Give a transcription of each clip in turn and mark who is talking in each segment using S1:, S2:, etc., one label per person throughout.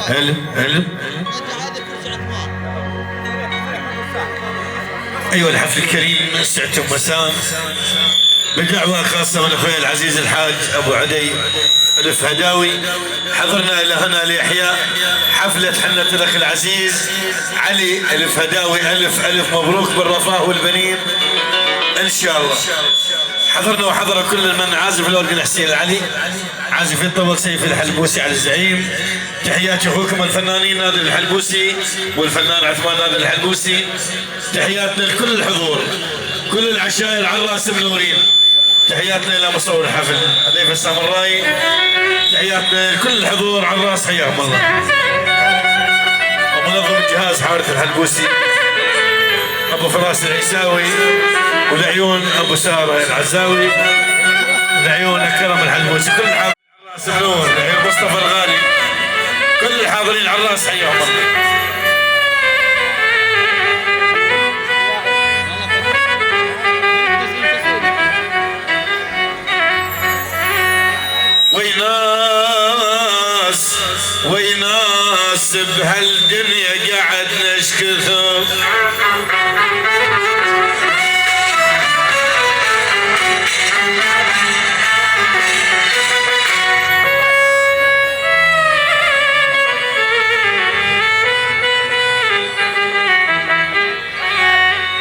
S1: هلا هلا. أيها الحفل الكريم من سعة مساء بدعوة خاصة من أخوي العزيز الحاج أبو عدي الفهداوي. حضرنا إلى هنا لإحياء حفلة حنة الأخ العزيز علي الفهداوي. ألف ألف مبروك بالرفاه والبنين إن شاء الله. حضرنا وحضر كل من عازف الأورجن حسين العلي، عازف الطبل سيف الحلبوسي على الزعيم. تحيات أخوكم الفنانين نادر الحلبوسي والفنان عثمان نادر الحلبوسي. تحياتنا لكل الحضور، كل العشائر على الراس منورين. تحياتنا إلى مصور الحفل حذيفة السامراي. تحياتنا لكل الحضور على الراس، حياهم الله. ومنظم الجهاز حارث الحلبوسي، أبو فراس العيساوي، والعيون أبو سارة العزاوي، العيون كرم الحلبوسي، كل الحاضرين على الراس منور، العيون مصطفى الغالي، كل الحاضرين على الراس حياهم الله. ويناس بهالدنيا قاعد نشكثر،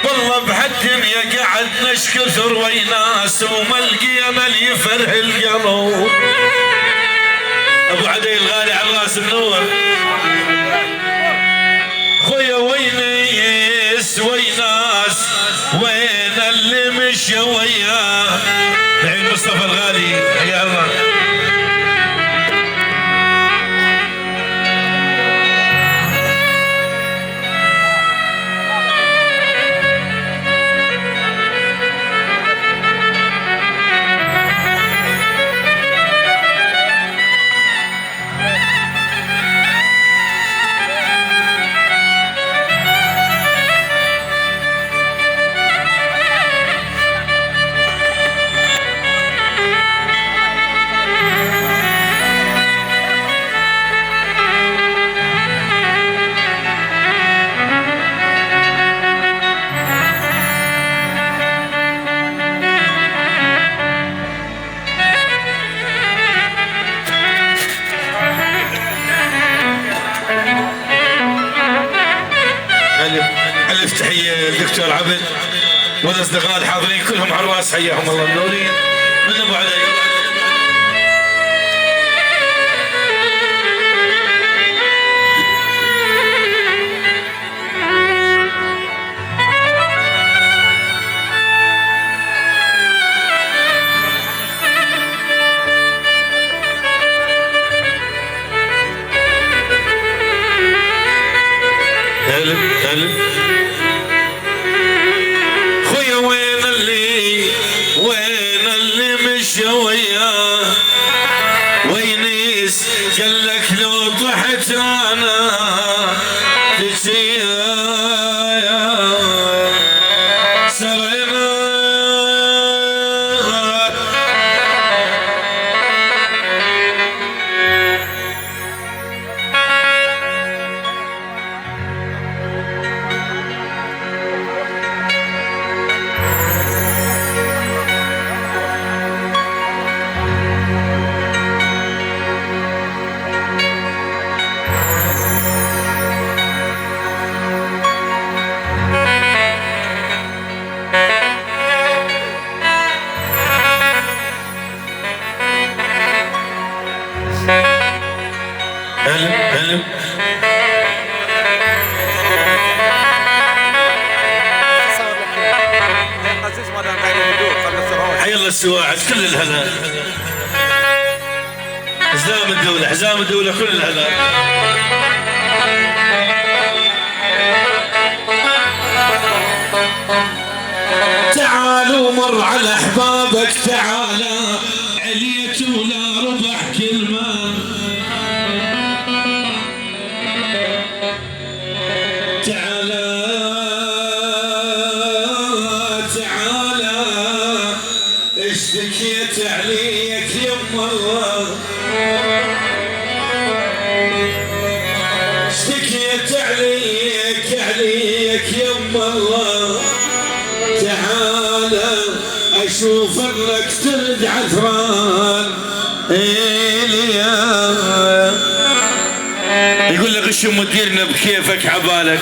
S1: والله بهالدنيا قاعد نشكثر ويناس وما لقينا اللي يفرح القلب. ابو عدي الغالي على الراس منور. خويا وينيس ويناس وين اللي مشى وياه. العين مصطفى الغالي حيا الله. ألف تحية للدكتور عبد والأصدقاء الحاضرين كلهم على الراس، حياهم الله منورين من أبو عدي. خويا وين اللي مشى وياه. وينيس قال لك لو طحت انا تجي حي الله السواعد كل الهلا. حزام الدولة كل الهلا. تعالوا مر على احبابك، تعالى عليت ولا ربح كلمة. تعالى اشتكيت عليك يم الله. لك يم الله تعال اشوف انك ترد عثران. يقول لك غشم مديرنا بكيفك عبالك،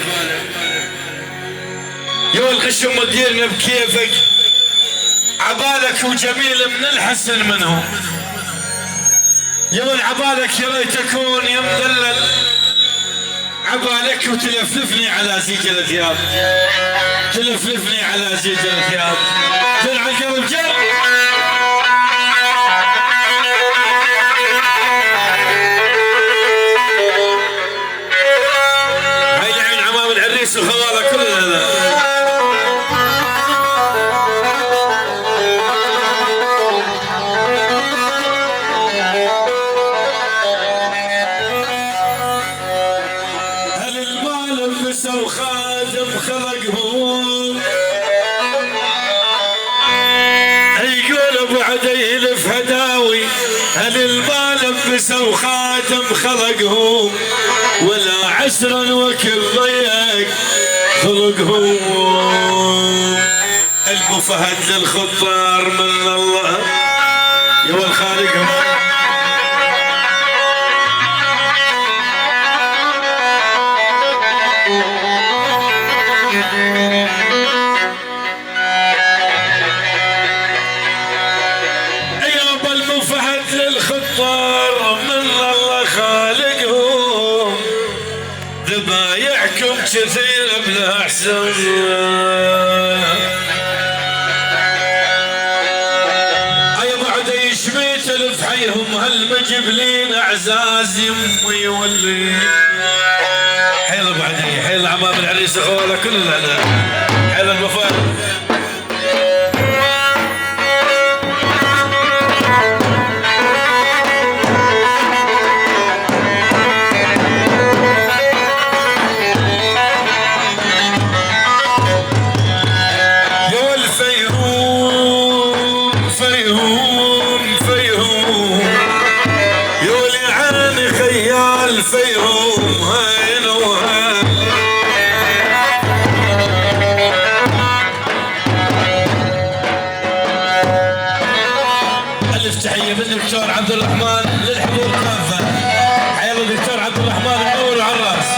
S1: يقول غشم مديرنا بكيفك عبالك وجميل من الحسن منه، يقول عبالك يا ريت اكون يا مدلل عبالك وتلفلفني على زيج الثياب، تلفلفني على زيج الثياب تلعب القلب جر. هاي العين عمام العريس وخواله كلها. وخادم خلقهم يقول ابو عدي يلف هداوي، هل المال لبسوا خادم خلقهم ولا عسرا وكل ضيق خلقهم. ابو فهد للخطار من الله يا الخالقهم. يابا المفهد للخطار من الله خالقهم، ذبايعكم كثير بلا احسن. يا بعد يشميت الفحيهم هالمجبلين اعزاز يمي واللي حيل بعدي حيل عمام العريس اخواله كلنا حيل المفاهيم. يا الفيهوم فيهوم فيهوم يا ولي عيني خيال فيهوم هين وهين. ألف تحية من الدكتور عبد الرحمن للحضور كافة. حيا الدكتور عبد الرحمن منور على الراس.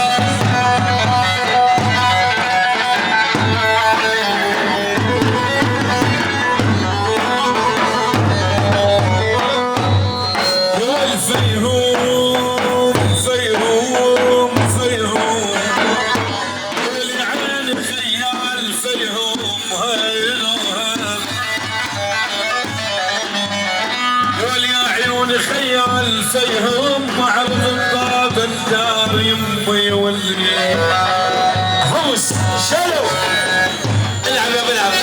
S1: يا الفيهوم فيهوم فيهوم يا عيني خيال فيهوم هين وهين. يا عيون خيال فيهم معرض الطاب الدار يمي واللي حوس شلو العب يا بلعب.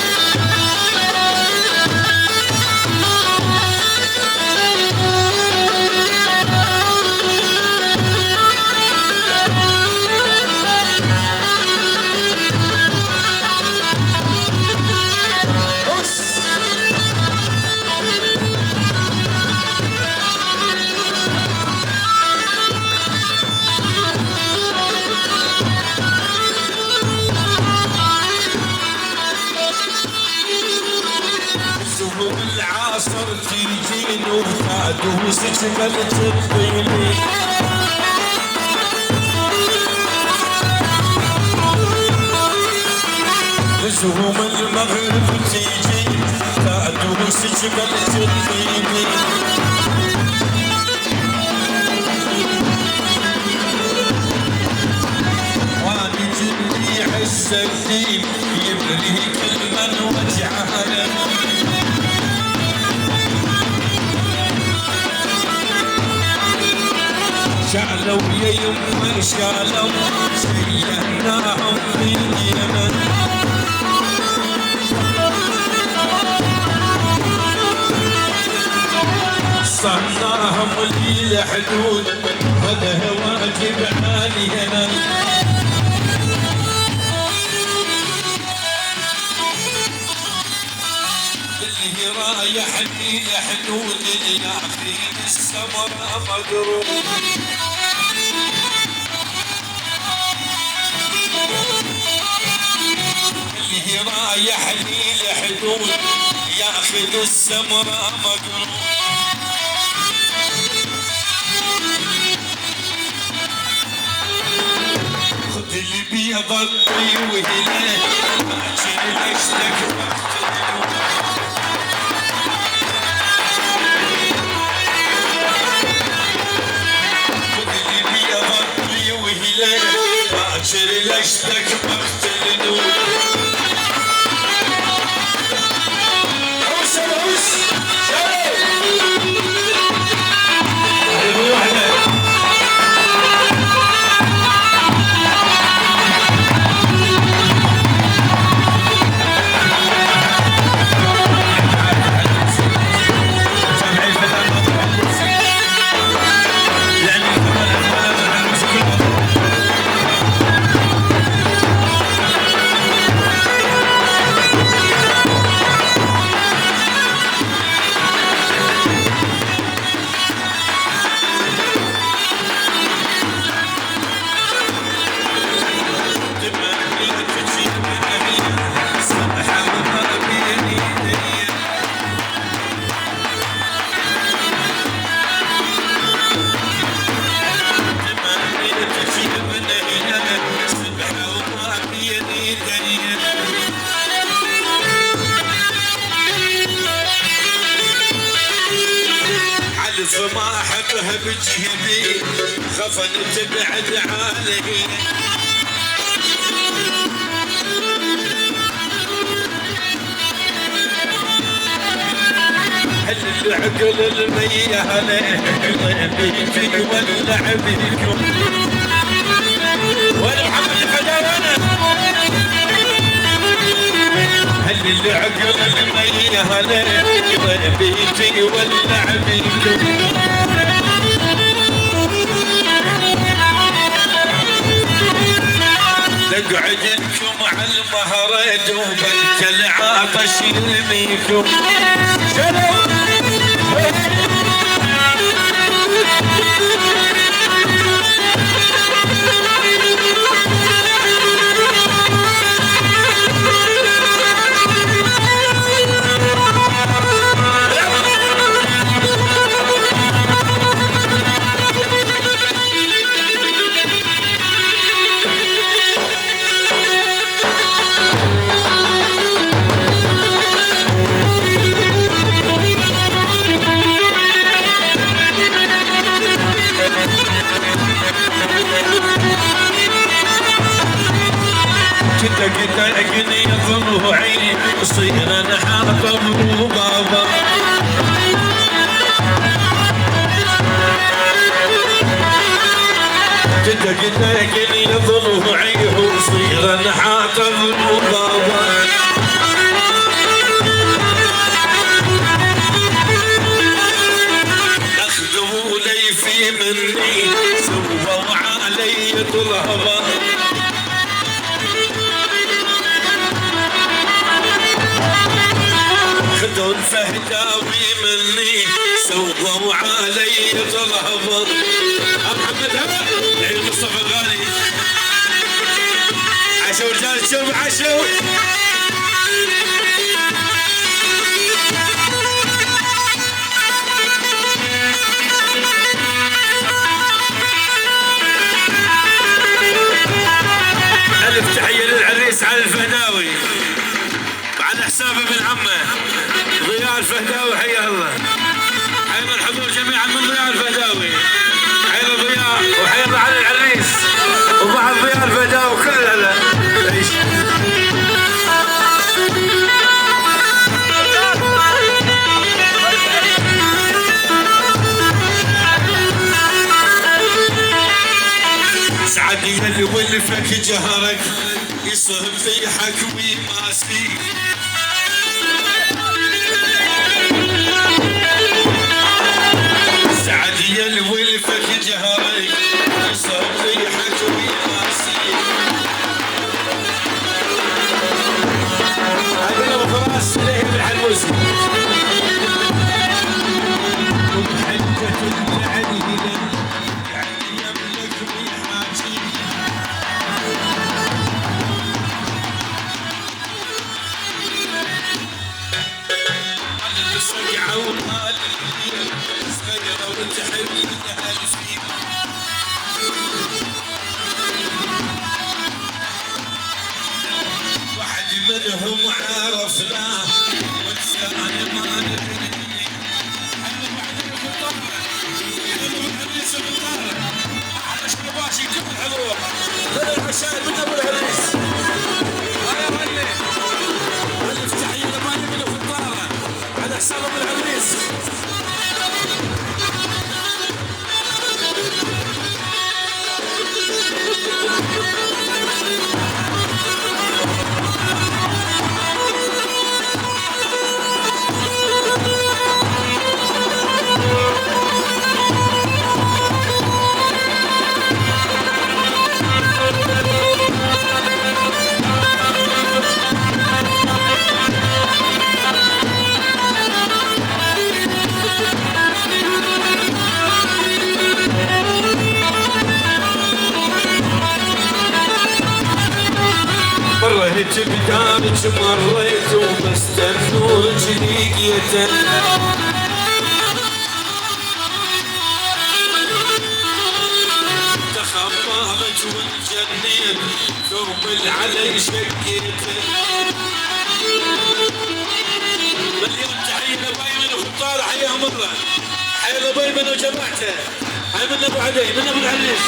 S1: العصر تيجين وتعدوس جبل تطيني زهوم المغرب تيجي تعدوس جبل تطيني. واني جني حس الدين يبريك المن وجعها شعلوا يا يمه شالوا شيهناهم من اليمن. صرناهم لي حدود هذا واجب علينا. اللي رايح لي حدود الياخين السمر مقروب. رايح لي الحدود ياخذ السمراء مقرون. خذ البيض الطي وهلال باكر لشتك باكر لشتك مقتل نور. عوس العوس فما احبها بجهدي خفن تبعد علي. هل العقل الميهنة بيكي ولع بيكم وانا محمد الفداوانة. هل العقل الميهنة بيكي ولع بيكم نقعد انتم على المهرج وبنت العطش يرميكم. تقني ضلوعي صير انا حاطب وبابا. تقني ضلوعي وصير انا حاطب وبابا. اخذوا لي في مني سووا علي طلبا. خذوا الفهداوي مني سووا علي طلبا. محمد هلا العيد مصطفى الغالي عشو رجال الشوب عشو. ألف تحية للعريس على الفهداوي على حساب ابن عمه ضياء الفهداوي. حيا الله حيا الحضور جميعا من ضياء الفهداوي. حيا ضياء وحيا على العريس وبعد ضياء الفهداوي كلها له. سعدي اللي ولفك جهرك يصهب في حكوي ماسي. سعدي اللي ولفك جهرك يصهب في حكوي ماسي. هذا ابو فراس ليه بالحلوسي ومحجة العديلة يعني يملك بحاجي. منهم عرفناه وانسان ما ندري. على شباشي كل الحضور هذا العشاء من ابو العريس. هيا ولي الف تحيه لمالي منه في الطاره على حساب ابو العريس. مريت بدارك مريت ومستنوك لقيته تخبرت والجنين ثوب العلي شقيته. مليون تحيه لبايمن وخطار حياهم الله. حيا لبايمن وجماعته. هاي من ابو عدي من ابو العريس.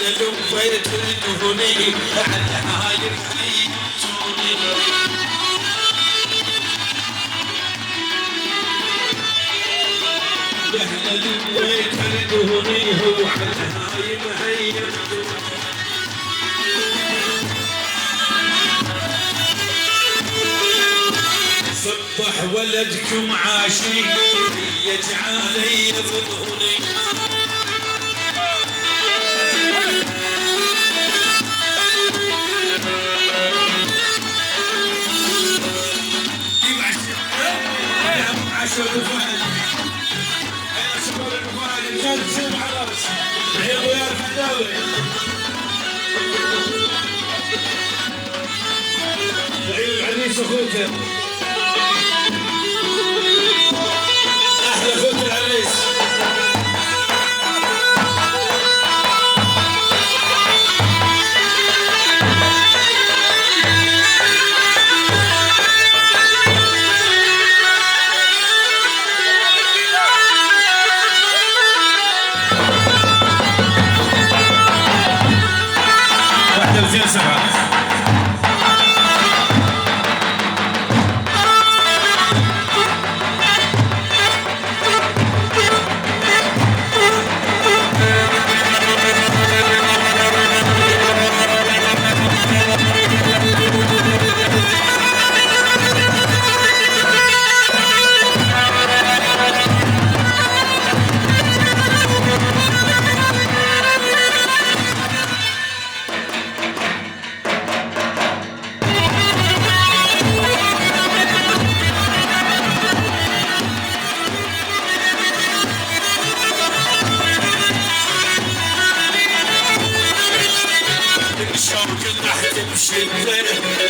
S1: لبيت الدهني بعد هاي الحيتوني. يهلا لبيت الدهني وعد هاي الحيتوني. صبح ولدكم عاشي يجعلي ظهري. شباب الفهد انا شباب الفهد رجال تسلم على راسي يا ابو يا الحداوي. عيد العريس اخوته احلى اخوة العريس.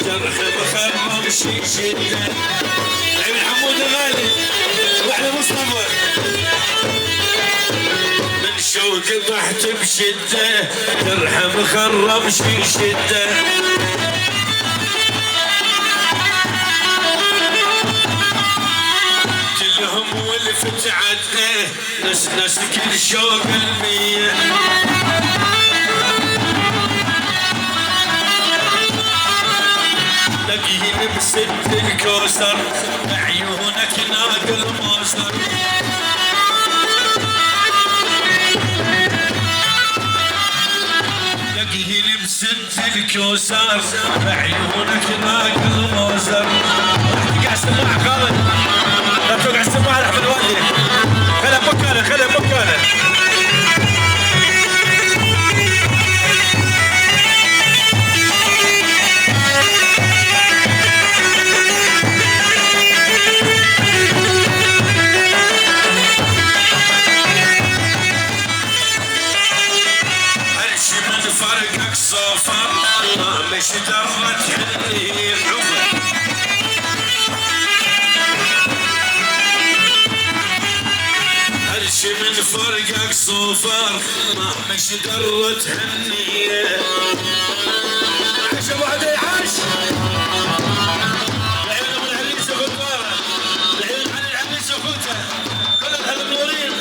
S1: جرح بخرم شدة العين حمود الغالي واحنا مصطفى من شوق ضحت بشدة جرح مخرم شدة. كلهم ولفت عدنا ناس كل شوق المية. تلاقيني بسد الكوثر بعيونك نادى الموسر. تلاقيني بسد الكوثر بعيونك نادى الموسر. راح تقع السماعة خالد لا توقع السماعة راح بالوادي. خلها بمكانه خلها بمكانه. فرقك صفر مش درت عني العمر. الظفر ما مش درت هنيه عاش ابو عدي عاش العيون ابو العريس وغفاره العيون على العريس وخوته كل الاهل منورين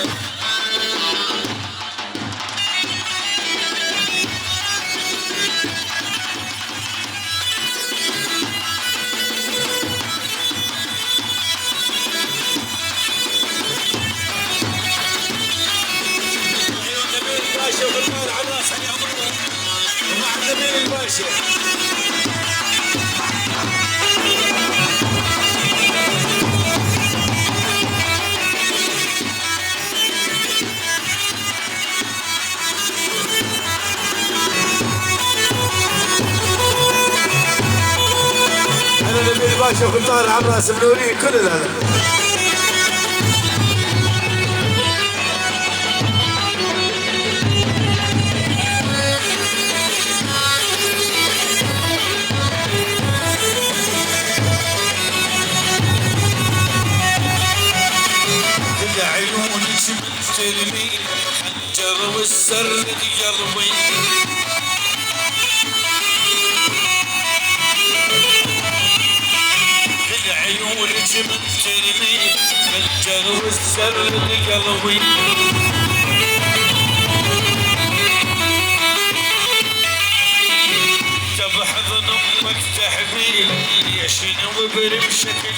S1: شوف الطاهر عباس منوري كل هذا كل عيونك ترمي حنجر والسر يرمي عيونك من ترمي الجر والسر قلبي تبحضن امك تحبيل ليش نوبر بشكل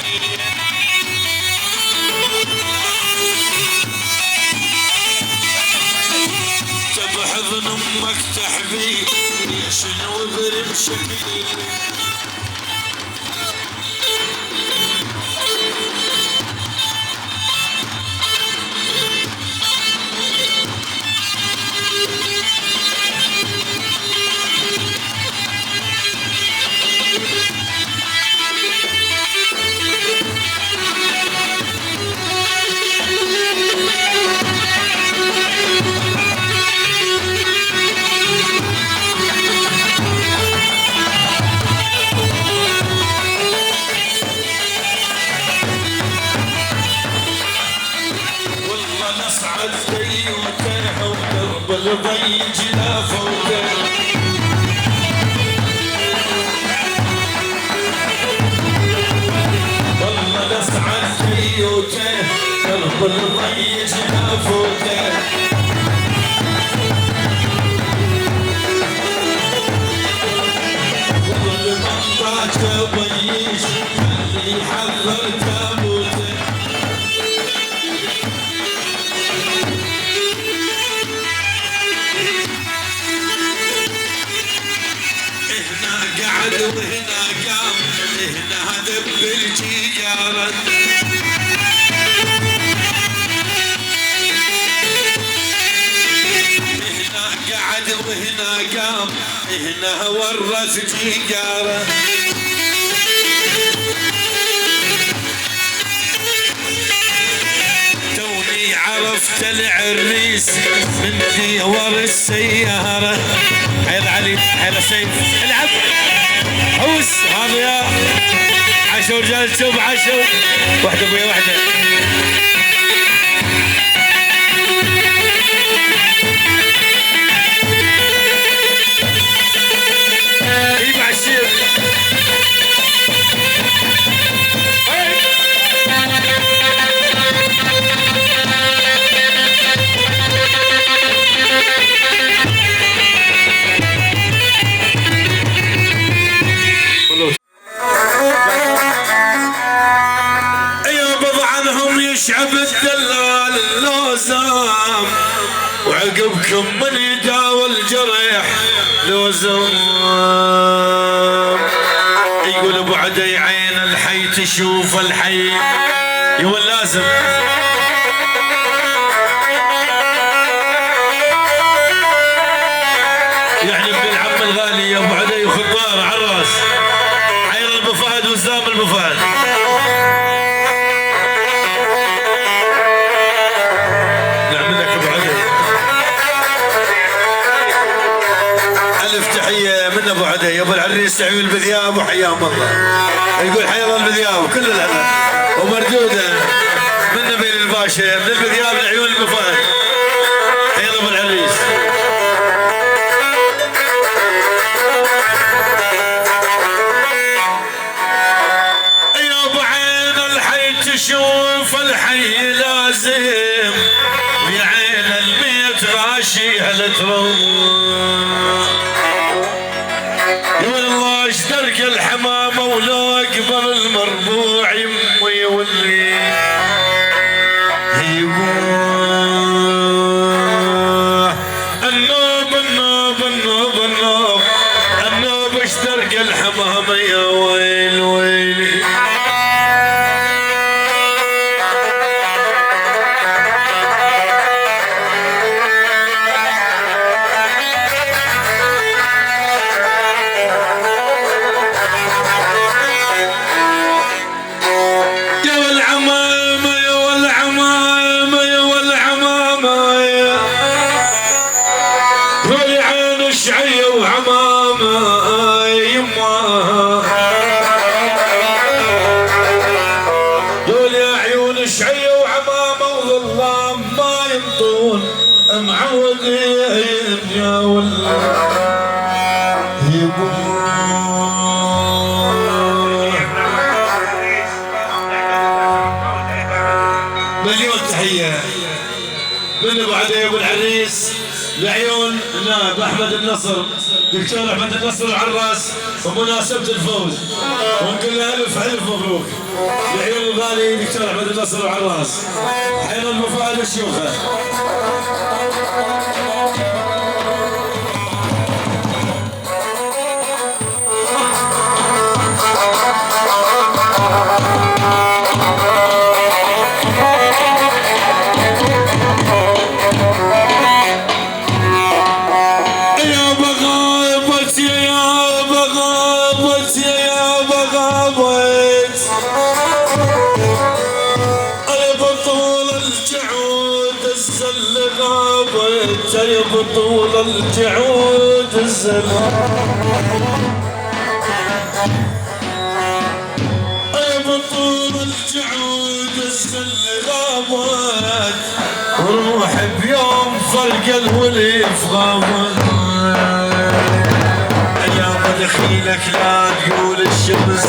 S1: تبحضن امك تحبيل ليش نوبر بشكل نصعد بيوته ودرب الضي جلافوته والله نصعد بيوته درب الضي جلافوته والله من ضاجه ضيش اللي حضر تابوته قعد وهنا قام هنا ذب الجيارة هنا قعد وهنا قام هنا ورث جيارة توني عرفت العريس من ديور السيارة حيل علي حيل سيف العب حوس هذا يا عشر رجال شوف عشر واحدة ابويا واحدة يبع الشيخ يشعب الدلال اللوزام وعقبكم من يداوى الجريح لوزام يقول ابو عدي عين الحي تشوف الحي يقول لازم يعني ابن العم الغالي يا ابو عدي وخضار عراس عير البفهد وزام البفهد من ابو عدي ابو العريس عيون البذياب وحياهم الله يقول حيا الله البذياب كل الهلا ومردوده من نبيل الباشا من البذياب لعيون البفهد حيا الله تروح يقول الله اشترك الحمامة ولا اكبر المربوع يمي واللي يبوح النوب النوب النوب النوب النوب اشترك الحمامة يا ويل ويلي مليون تحية من ابو عدي ابو العريس لعيون نائب احمد النصر دكتور احمد النصر العراس بمناسبة الفوز ونقول له الف مبروك لعيون الغالي دكتور احمد النصر العراس حين المفاعل الشيوخة يا بطول الجعود الزلمة يا بطول الجعود الزلمة غابت وروح بيوم فرق الوليف غابت يا دخيلك لا تقول الشمس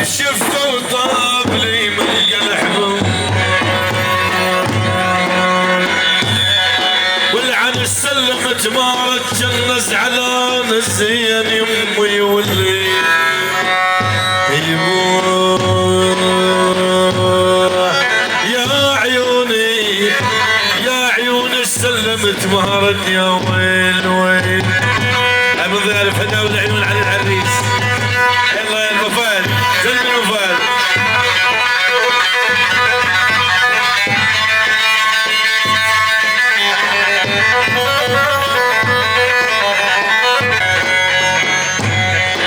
S1: بشفة وطاب لي من الحبوب والعن السلم تمارت جنة زعلان الزين يمي واللي يبوح يا عيوني السلم تمارت يا ويل ويل ابو ذا الفدا والعيون على العريس يلا يا المفاد زلم المفاد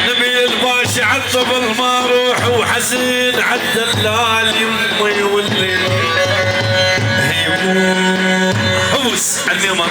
S1: نبي الباشا عالطبل ما روح وحزين عالدلال يمي والليل حوس عالميمر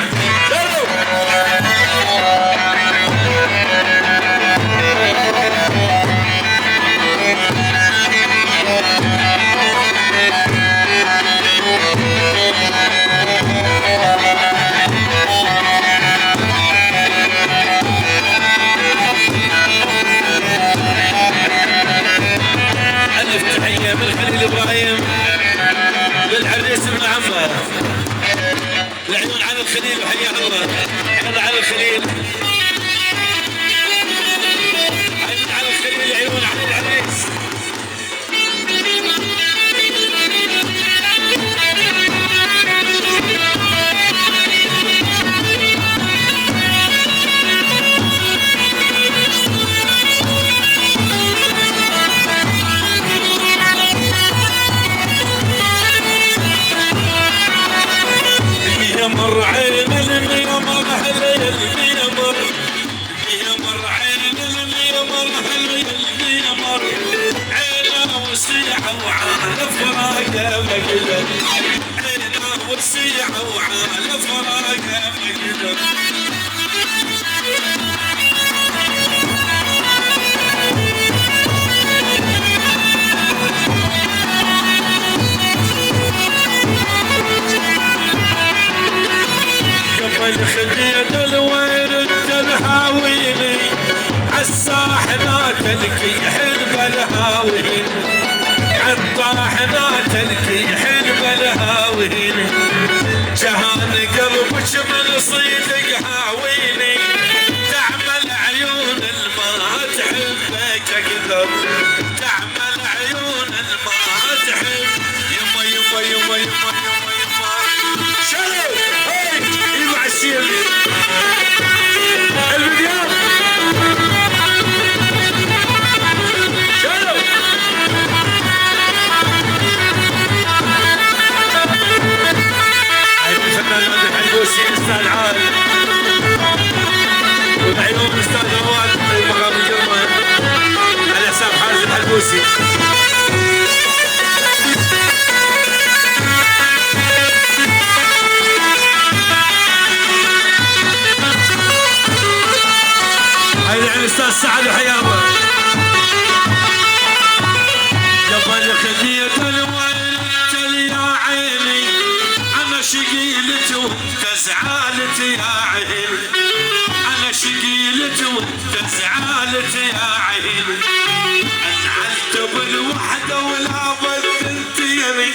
S1: من خليل ابراهيم للعريس ابن عمه العيون على الخليل وحياه الله يلا على الخليل عيون على الخليل عيون على العريس مر عين الميمر حلي الميمر يمر عين الميمر حلي الميمر عينه وسيعة وعالى فراقه مقدر عينه وسيعة وعالى فراقه مقدر الخديد الوين انت الهاويني عالساحنات الكي حلب الهاوين عالطاحنات الكي حلب الهاوين جهان قلبك من صيدك هاويني تعمل عيون الما تحبك اكثر تعمل عيون الما تحب يما يما يما يما يما يما شلو هاي يبع السيري الفيديو شلو هاي الفنان عبد الحلبوسي استاذ عال والعيون استاذ رواد في مقام الجرمه على حساب حازم الحلبوسي هاي عن الاستاذ سعد وحيابه جبل خديت الويل يا عيني انا شقيلت وانت زعلت يا عيني انا شقيلت وانت زعلت يا عيني انعلت بالوحده ولا بالثنتين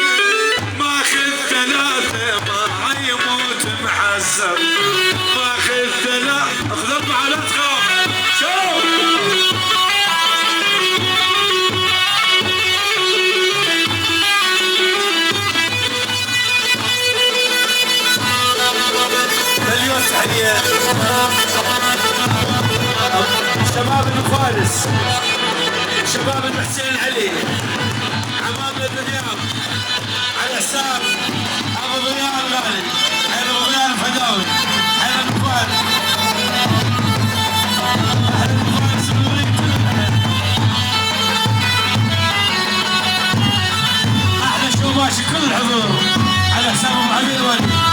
S1: ماخذ ثلاثه ما يموت محسب ماخذ ثلاثه اخذ اربعه لا تخاف شوف مليون تحية شباب الفارس شباب المحسن علي عمام الرياض على حساب ابو ضياء الغالي ابو ضياء الفداوي على الفارس احلى شوباشي كل الحضور على حساب ابو علي الولي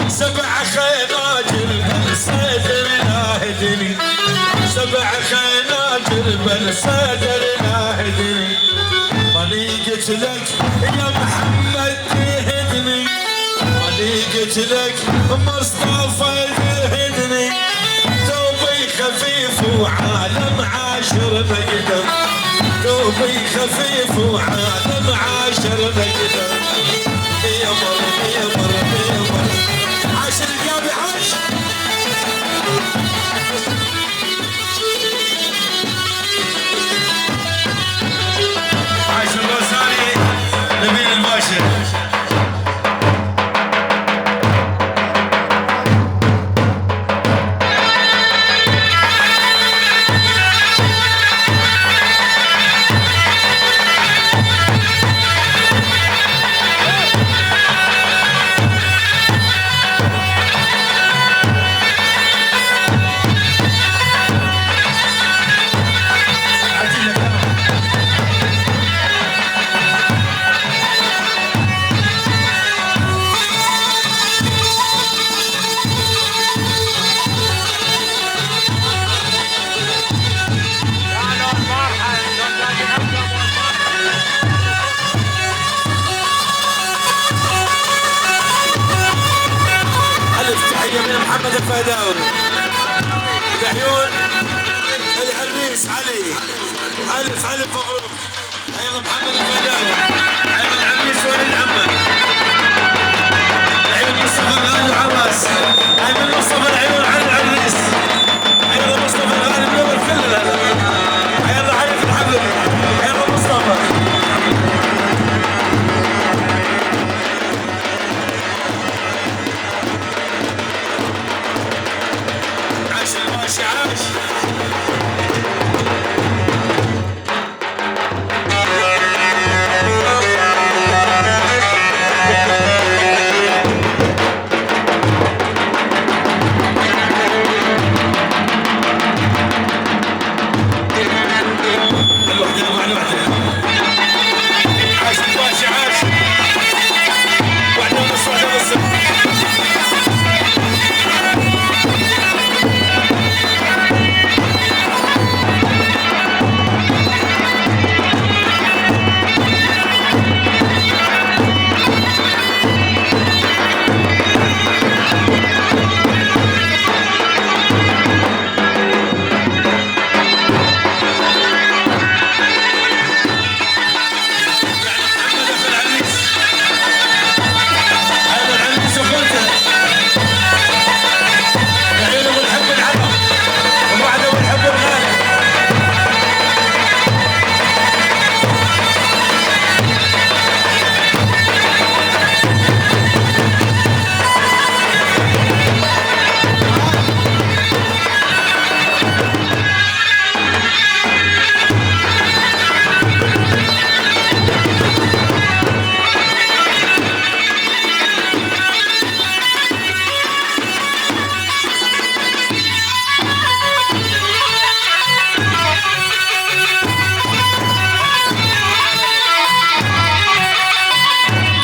S1: سبع خناجر بالصدر ناهدني سبع خناجر بالصدر ناهدني ماني قلت لك يا محمد تهدني ماني قلت لك مصطفى تهدني ثوبي خفيف وعالم عاشر مقدم ثوبي خفيف وعالم عاشر مقدم يا مر يا مر يا مر عاش القلب عاش عاش الروساني نبيل الباشا محمد الفهداوي بعيون العريس علي الف الف مبروك ايضا محمد الفهداوي ايضا العريس ولي العمه ايضا مصطفى الغالي وعباس ايضا مصطفى العيون على العريس ايضا مصطفى الغالي منور كل هذا ايضا علي في الحفل ايضا مصطفى عاش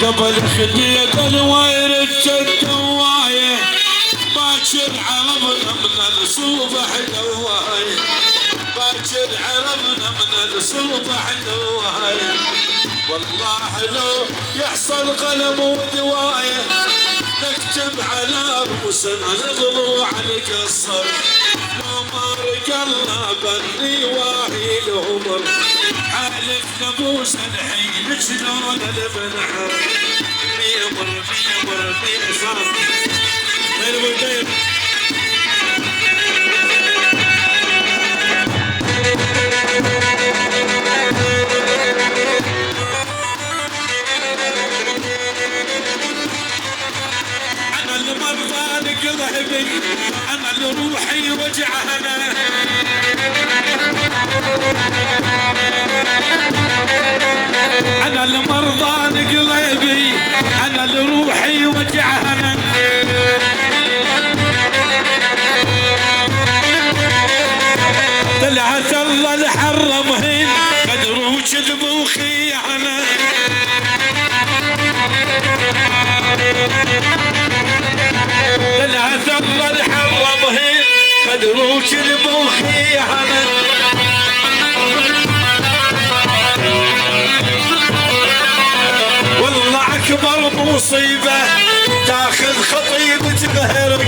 S1: قبل خديت الوير الدوايه باكر عربنا من الصبح دوايه باكر عربنا من الصبح دوايه والله لو يحصل قلم ودوايه نكتب على رؤوسنا نضلوع نكسر لو ما رجلنا بني واهي العمر حالف نبوس الحين شلون المنحر بيمر بيمر بيصار المدير انا المرضى لقلبي انا لروحي وجعها انا المرضى لقلبي انا لروحي وجعها طلعت الله الحرمهن قدروا كذبوا خيانه طلعت الله الحرمهن قدروا كذبوا خيانه والله اكبر مصيبه تاخذ خطيبة غيرك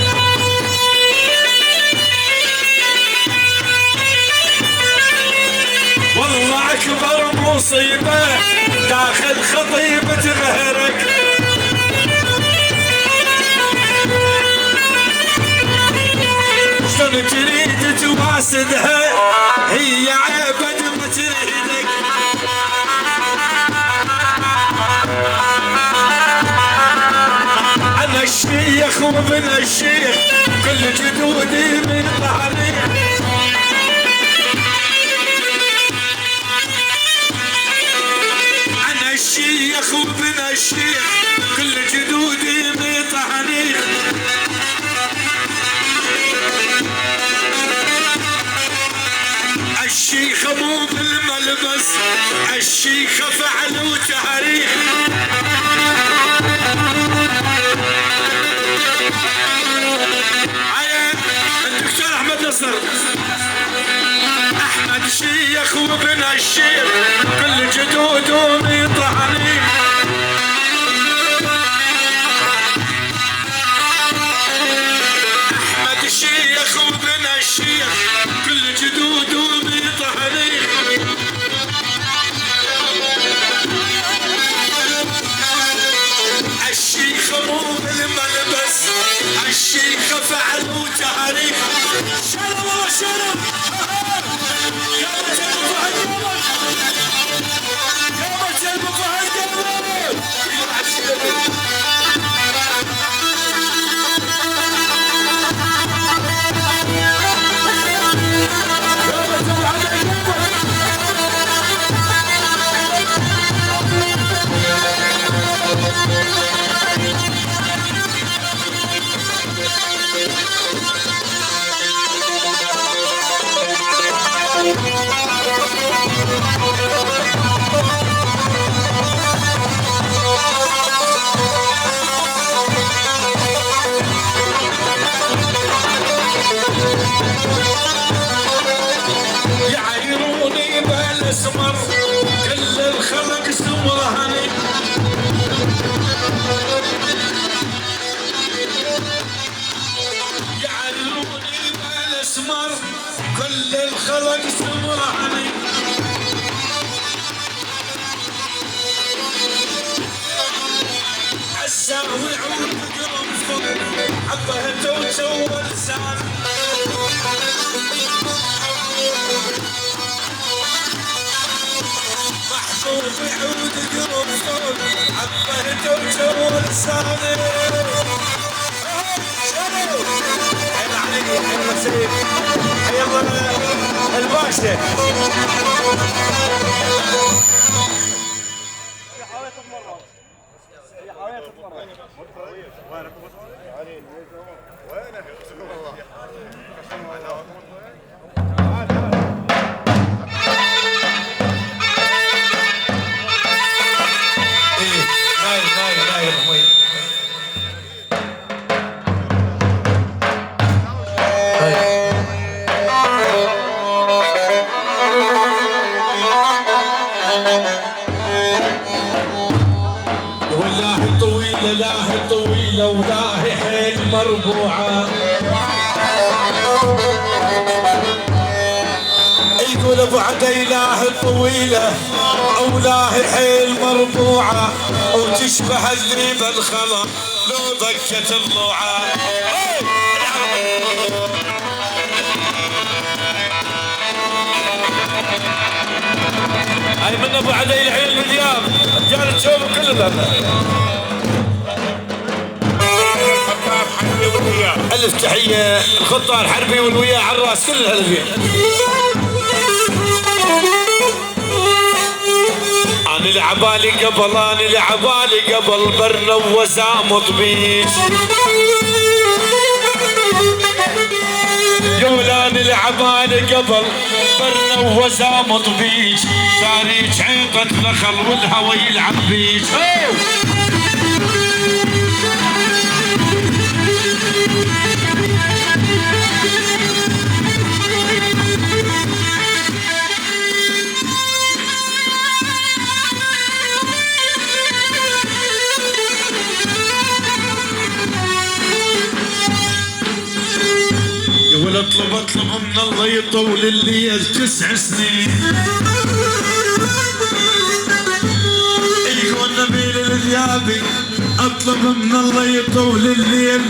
S1: والله اكبر مصيبه تاخذ خطيبة غيرك شلون تريد تواسدها هي عيبة ما تريدك انا الشيخ وابن الشيخ كل جدودي من ظهري انا الشيخ وابن الشيخ كل جدودي من ظهري الشيخ مو بالملبس الشيخ فعل وتاريخ الدكتور احمد نصر احمد شيخ وابن الشيخ كل جدودهم يطعني احمد شيخ وابن الشيخ كل جدودهم يطعني الشيخ مو بالملبس الشيخ فعل وتاريخ شرف وشرف يا رجل فهد يا رجل فهد يعايروني بالاسمر كل الخلق سمرهني يعايروني بالاسمر كل الخلق سمرهني عالساوي عود قرنفل حبهته وسوى لسان محبوب يعود قرنفل حبهته وسوى لساني حيا عليك حيا الله سيف حيا الله الباشا مربوعة. يقول ابو عدي له الطويلة اولاه حيل مربوعة وتشبه الذيب الخضر لو ضكت الضوعة. هاي من ابو عدي العين الذياب رجال تشوفوا كل الف تحية الخطة الحربي والوياه على الراس كل الهلفين. أنا لعبالي قبل برنا وزامط بيش يولان لعبالي قبل برنا وزامط بيش تاريخ عيقة نخل والهوى يلعب بيش. اطلب من الله يطول الليل 9 سنين. يقول نبيل الذيابي اطلب من الله يطول الليل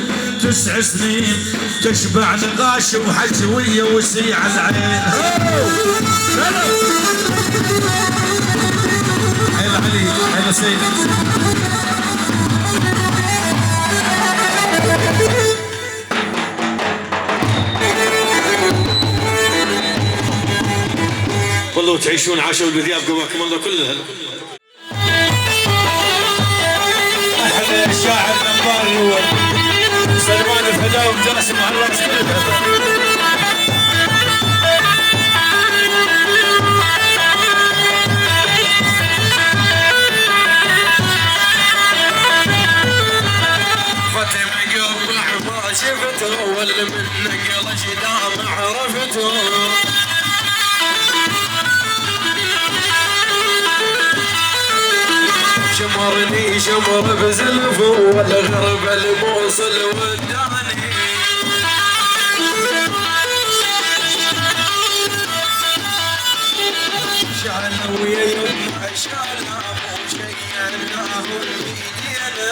S1: 9 سنين تشبع نقاش وحجويه وسيع العين. حيل علي حيل سيدي. والله وتعيشون عاشوا الذياب قواكم الله كلها. احلى الشاعر الانبار الاول سلمان الفداوي وجاسم على الراس كلها. فتم قبح ما شفته ولا من نقل شدام عرفته. شمرني شمر بزلفه والغرب الموصل وداني. شعله ويا يمه شعله وشيعناه بيدينا.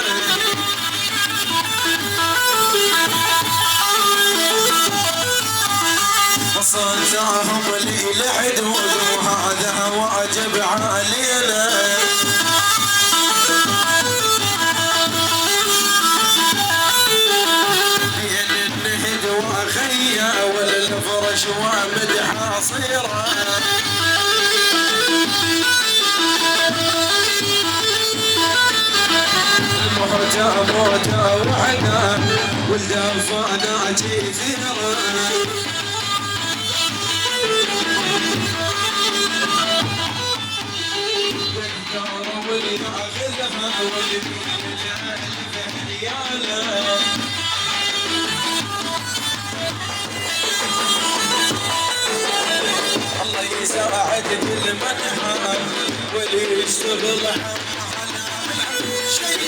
S1: وصلتهم لي لحدود وهذا واجب علينا. والفرش ومدح صيره. المهجة موجة وحده والدفانة جيثيره. واللي ياخذها واللي رياله. الله يساعد كل من حال واللي يشتغل شيء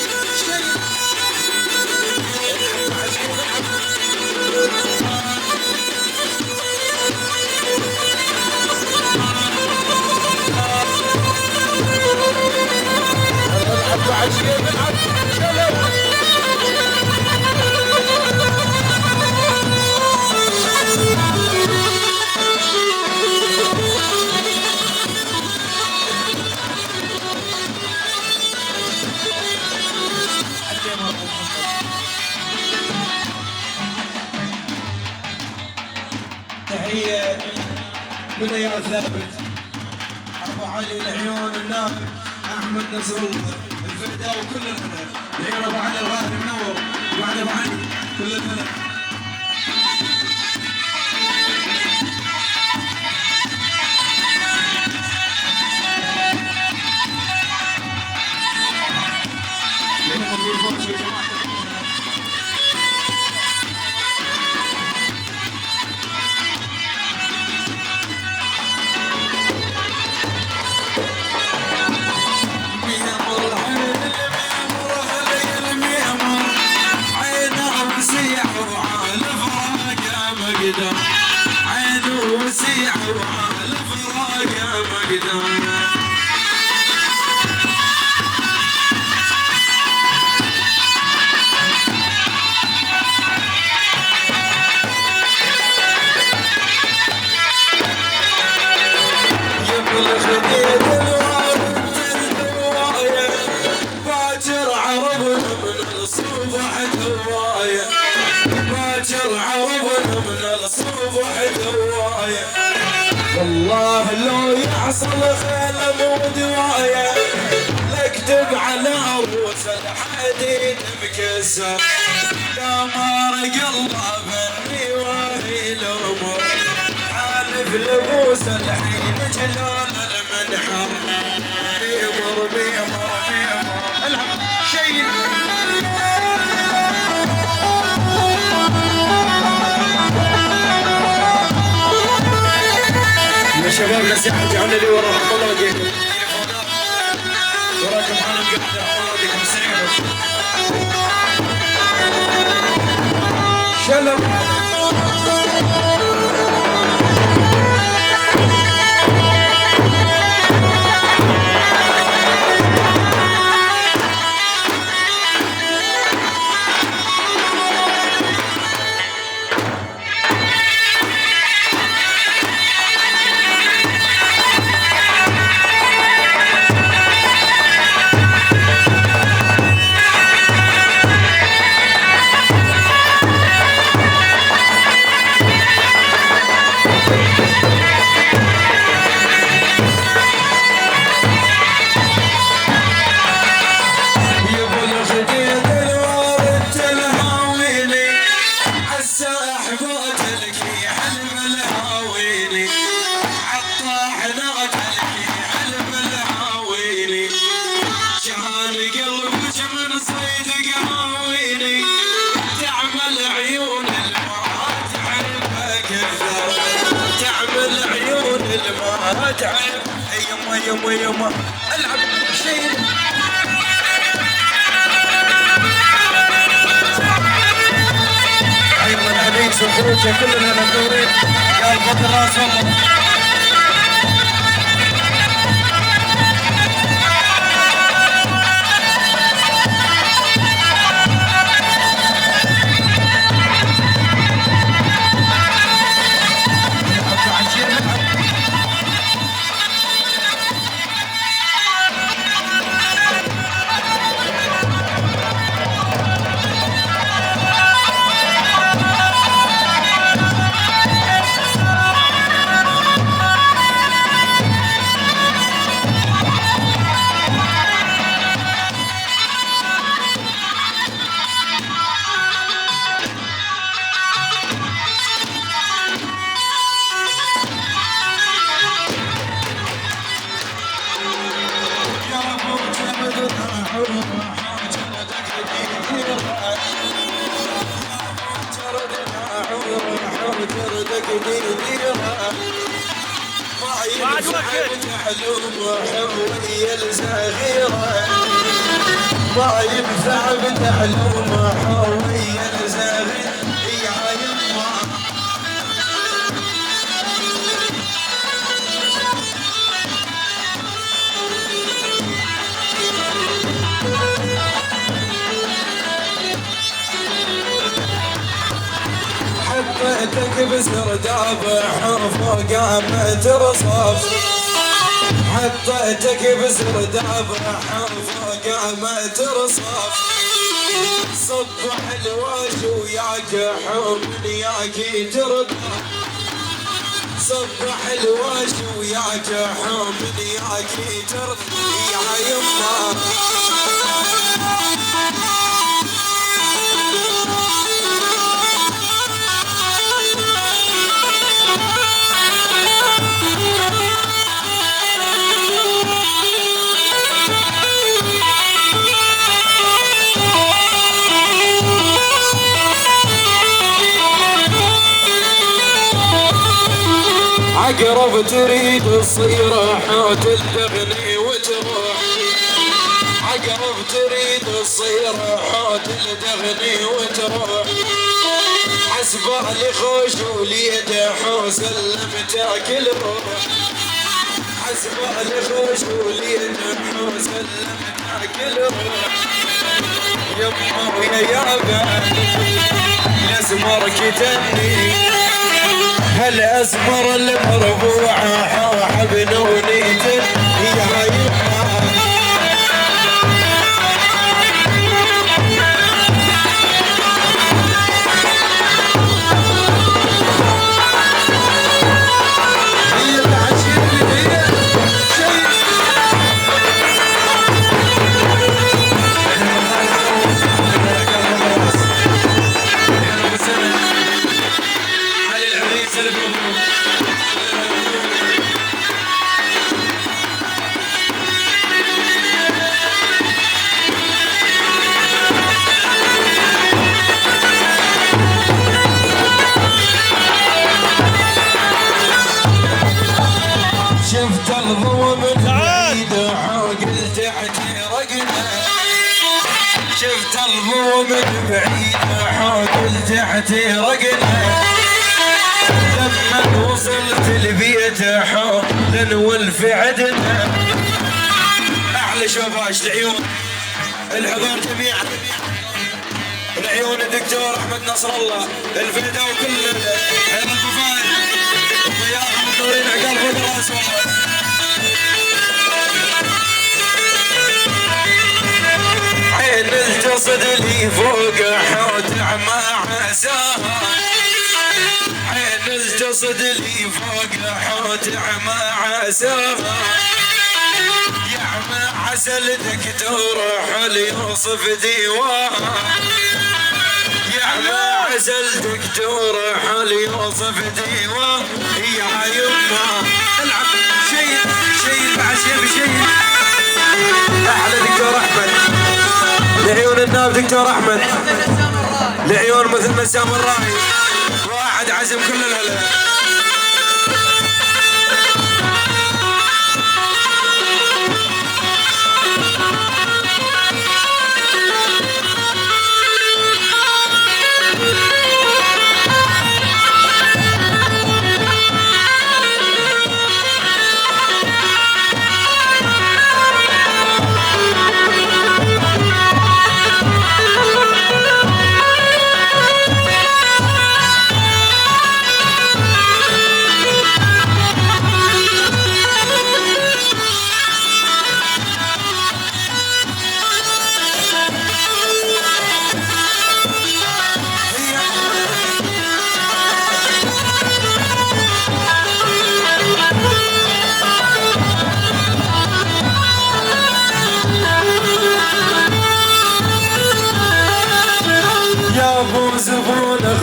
S1: تحية من يا ثابت ابو علي العيون النافذ احمد نصر الله الفدا وكل الفدا. العيون ابو علي الغالي منور وبعد ابو علي كل الفدا. عينه وسيع
S2: صبح دواية والله لو يحصل خيل ودواية اكتب على عروس الحديد مكسر يا مار قلبه بني وهي الامور حالف لبوس الحين جلال المنحر بيمر بيمر بيمر العب شيء يا شباب نصيحة ارجعوا لي ورا الله وجهكم وراكم حالة قاعدة الله وجهكم سريع شلم تعب يما يما يما العب شيء ايضا العبيد في خروجه كلنا مدورين يا الفضل راس والله بعد وقت حلوم وحوية الزغيرة ما ينفع بتحلوم وحوية الزغيرة يا يما حطيتك بسرداب فوق قامت رصاص حطيتك بسرداب فوق قامت رصاص صبح الواش وياك حب ياك ترد صبح الواش وياك حب ياك ترد يا يما عقرب تريد تصير حوت الدغني وتروح عقرب تريد تصير حوت الدغني وتروح حسبالي خوش وليده حوس لمتاكل روح حسبالي خوش وليده حوس لمتاكل روح يما ويا يابا الاسمر كتني هالاسمر المربوعه حوح بنونيته يا يما
S1: قلبه من بعيد حوت لتحت رقنا لما وصلت البيت حولا والفعدنا احلى شباش العيون الحضور جميعا العيون الدكتور احمد نصر الله الفدا وكل حير البفاي ضياف مدورين عقال بدر اسود عين الجسد اللي فوق حوت مع عساها عين الجسد اللي فوق حوت مع عساها يا عم عسل دكتور حل يوصف ديوان يا عم عسل دكتور حل يوصف ديوان يا يما العب شيل بعد شيل احلى دكتور احمد لعيون الناب دكتور احمد لعيون مثل نسام الراعي واحد عزم كل الهلا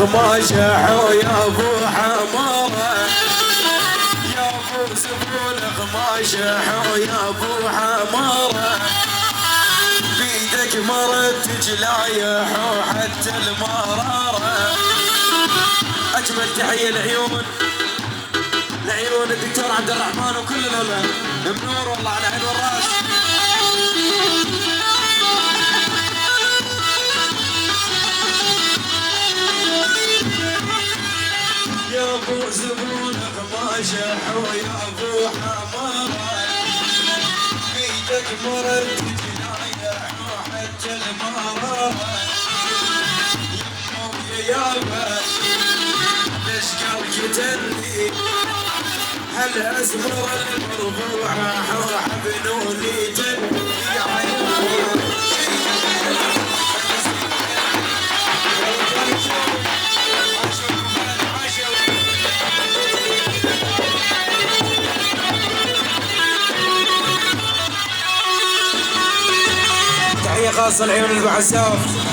S1: غماشة ويا ابو حمارة يا ابو زبون غماشة ويا ابو حمارة بيدك مرت جلايح وحتى المرارة اجمل تحية العيون الدكتور عبد الرحمن وكل الهلا منور والله على عين والراس يا ابو زبون غماشة ويا ابو حمارة بيدك مرت جنايح وحتى المرارة يا يابا ليش قلبك تني هل ازمر المربوعة حبنوني تني يا عيوني تحية خاصة لعيون البعساف